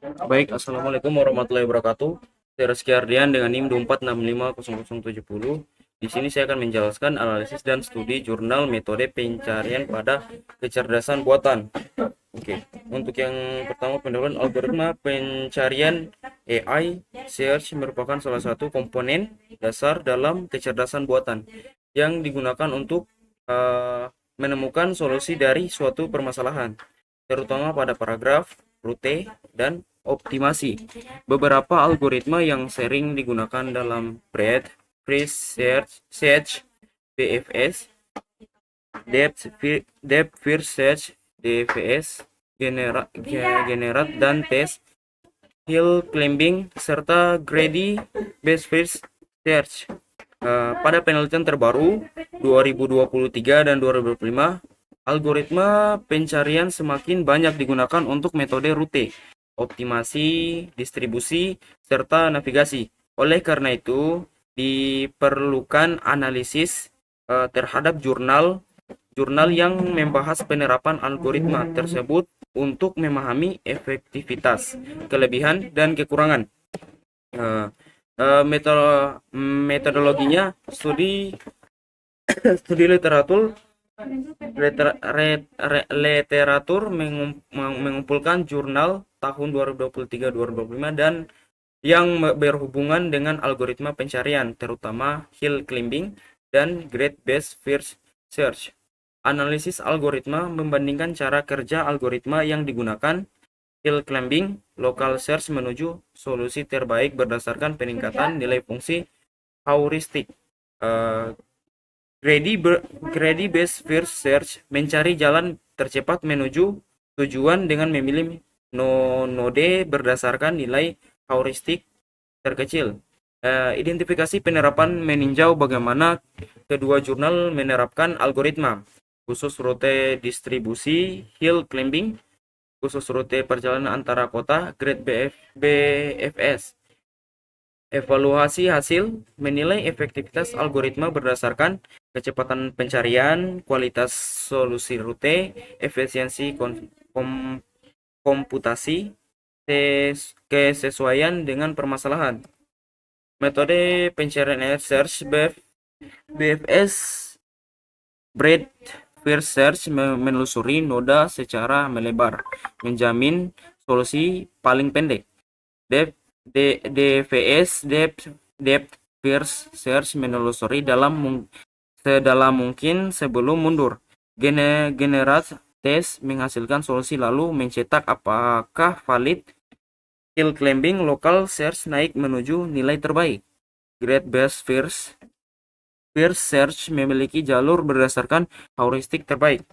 Baik, Assalamualaikum warahmatullahi wabarakatuh. Saya Rizky Ardian dengan NIM 24650070. Di sini saya akan menjelaskan analisis dan studi jurnal metode pencarian pada kecerdasan buatan. Oke, untuk yang pertama pendahuluan algoritma pencarian AI search merupakan salah satu komponen dasar dalam kecerdasan buatan yang digunakan untuk menemukan solusi dari suatu permasalahan, terutama pada paragraf, rute, dan optimasi. Beberapa algoritma yang sering digunakan dalam breadth first search BFS, depth first search DFS, generate dan test, hill climbing, serta greedy best first search. Pada penelitian terbaru 2023 dan 2025, algoritma pencarian semakin banyak digunakan untuk metode rute, optimasi, distribusi, serta navigasi. Oleh karena itu, diperlukan analisis terhadap jurnal yang membahas penerapan algoritma tersebut untuk memahami efektivitas, kelebihan, dan kekurangan. Eh, metodologinya studi studi literatur mengumpulkan jurnal tahun 2023-2025 dan yang berhubungan dengan algoritma pencarian, terutama hill climbing dan Great Best First Search. Analisis algoritma membandingkan cara kerja algoritma yang digunakan hill climbing, local search menuju solusi terbaik berdasarkan peningkatan nilai fungsi heuristik. Uh, Greedy Best First Search mencari jalan tercepat menuju tujuan dengan memilih node berdasarkan nilai heuristik terkecil. Identifikasi penerapan meninjau bagaimana kedua jurnal menerapkan algoritma khusus rute distribusi hill climbing, khusus rute perjalanan antara kota Great BFS. Evaluasi hasil menilai efektivitas algoritma berdasarkan kecepatan pencarian, kualitas solusi rute, efisiensi komputasi, kesesuaian dengan permasalahan. Metode pencarian search BFS breadth first search menelusuri noda secara melebar, menjamin solusi paling pendek. DVS depth first search menelusuri sedalam mungkin sebelum mundur. Generate test menghasilkan solusi lalu mencetak apakah valid. Hill climbing local search naik menuju nilai terbaik. Great Best First search memiliki jalur berdasarkan heuristik terbaik.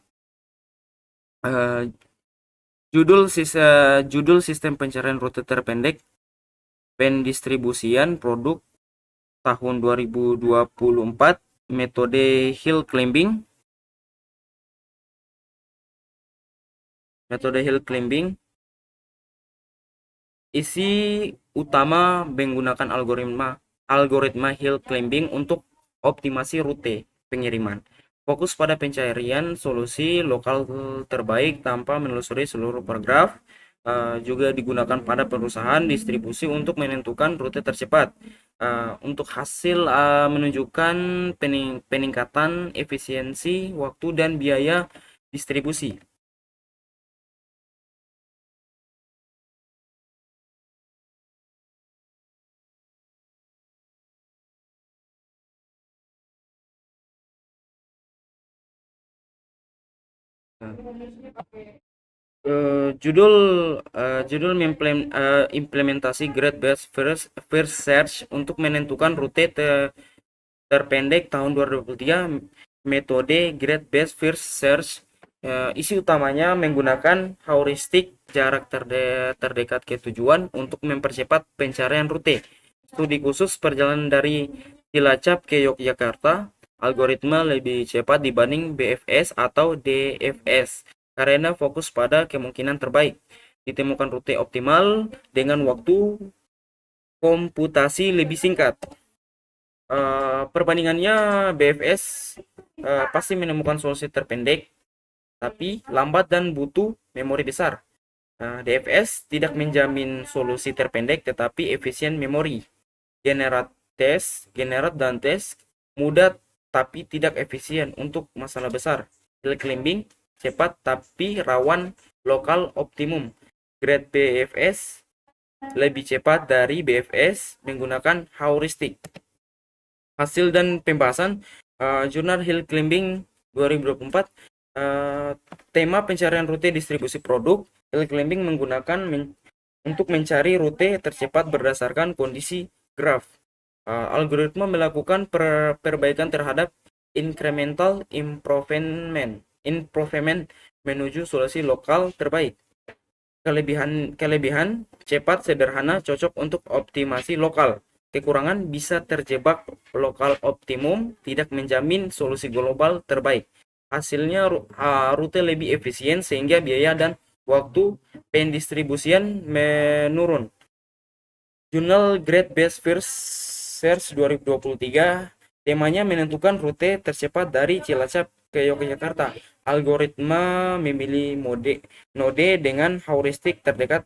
Judul sistem pencarian rute terpendek pendistribusian produk tahun 2024, metode hill climbing. Isi utama menggunakan algoritma hill climbing untuk optimasi rute pengiriman. Fokus pada pencarian solusi lokal terbaik tanpa menelusuri seluruh paragraf. Juga digunakan pada perusahaan distribusi untuk menentukan rute tercepat. Untuk hasil menunjukkan peningkatan efisiensi, waktu, dan biaya distribusi. Judul implementasi Great Best First Search untuk menentukan rute terpendek tahun 2023, metode Great Best First Search. Isi utamanya menggunakan heuristik jarak terdekat ke tujuan untuk mempercepat pencarian rute. Studi khusus perjalanan dari Cilacap ke Yogyakarta, algoritma lebih cepat dibanding BFS atau DFS karena fokus pada kemungkinan terbaik. Ditemukan rute optimal dengan waktu komputasi lebih singkat. Perbandingannya BFS pasti menemukan solusi terpendek, tapi lambat dan butuh memori besar. DFS tidak menjamin solusi terpendek tetapi efisien memori. Generate dan tes mudah tapi tidak efisien untuk masalah besar. Hill climbing cepat tapi rawan lokal optimum. Grade BFS lebih cepat dari BFS menggunakan heuristik. Hasil dan pembahasan Jurnal Hill Climbing 2024. Tema pencarian rute distribusi produk. Hill climbing menggunakan untuk mencari rute tercepat berdasarkan kondisi graf. Algoritma melakukan perbaikan terhadap incremental improvement menuju solusi lokal terbaik. Kelebihan cepat, sederhana, cocok untuk optimasi lokal. Kekurangan bisa terjebak lokal optimum, tidak menjamin solusi global terbaik. Hasilnya rute lebih efisien sehingga biaya dan waktu pendistribusian menurun. Jurnal Great Base First Search 2023, temanya menentukan rute tercepat dari Cilacap ke Yogyakarta. Algoritma memilih node dengan heuristik terdekat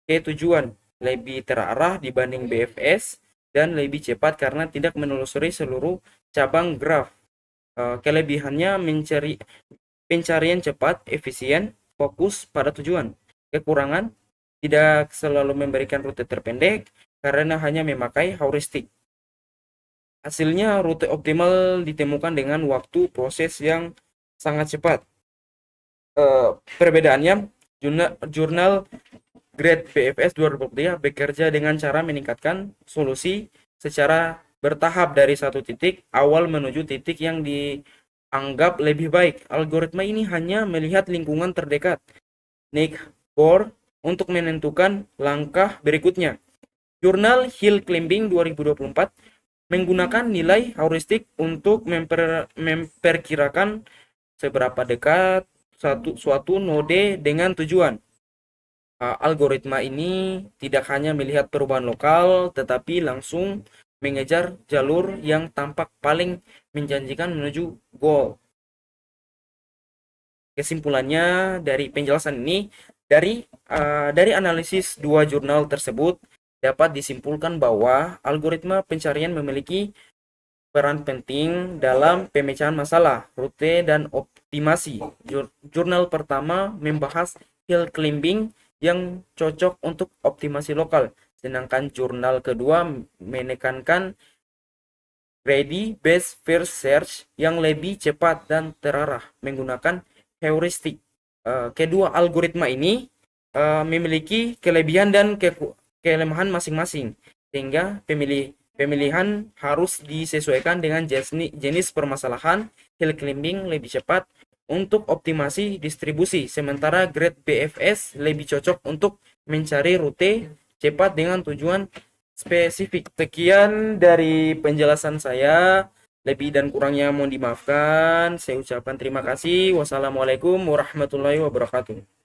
ke tujuan, lebih terarah dibanding BFS dan lebih cepat karena tidak menelusuri seluruh cabang graf. Kelebihannya pencarian cepat, efisien, fokus pada tujuan. Kekurangan tidak selalu memberikan rute terpendek karena hanya memakai heuristik. Hasilnya rute optimal ditemukan dengan waktu proses yang sangat cepat. Perbedaannya, jurnal Grade BFS 2023 bekerja dengan cara meningkatkan solusi secara bertahap dari satu titik awal menuju titik yang dianggap lebih baik. Algoritma ini hanya melihat lingkungan terdekat, Nick Bohr, untuk menentukan langkah berikutnya. Jurnal Hill Climbing 2024 menggunakan nilai heuristik untuk memperkirakan seberapa dekat suatu node dengan tujuan. Algoritma ini tidak hanya melihat perubahan lokal, tetapi langsung mengejar jalur yang tampak paling menjanjikan menuju goal. Kesimpulannya dari penjelasan ini, dari analisis dua jurnal tersebut dapat disimpulkan bahwa algoritma pencarian memiliki peran penting dalam pemecahan masalah, rute, dan optimasi. Jurnal pertama membahas hill climbing yang cocok untuk optimasi lokal, sedangkan jurnal kedua menekankan Great Base First Search yang lebih cepat dan terarah menggunakan heuristik. Kedua algoritma ini memiliki kelebihan dan kelemahan masing-masing, sehingga pemilihan harus disesuaikan dengan jenis permasalahan. Hill climbing lebih cepat untuk optimasi distribusi, sementara Grade BFS lebih cocok untuk mencari rute cepat dengan tujuan spesifik. Sekian dari penjelasan saya, lebih dan kurangnya mohon dimaafkan. Saya ucapkan terima kasih. Wassalamualaikum warahmatullahi wabarakatuh.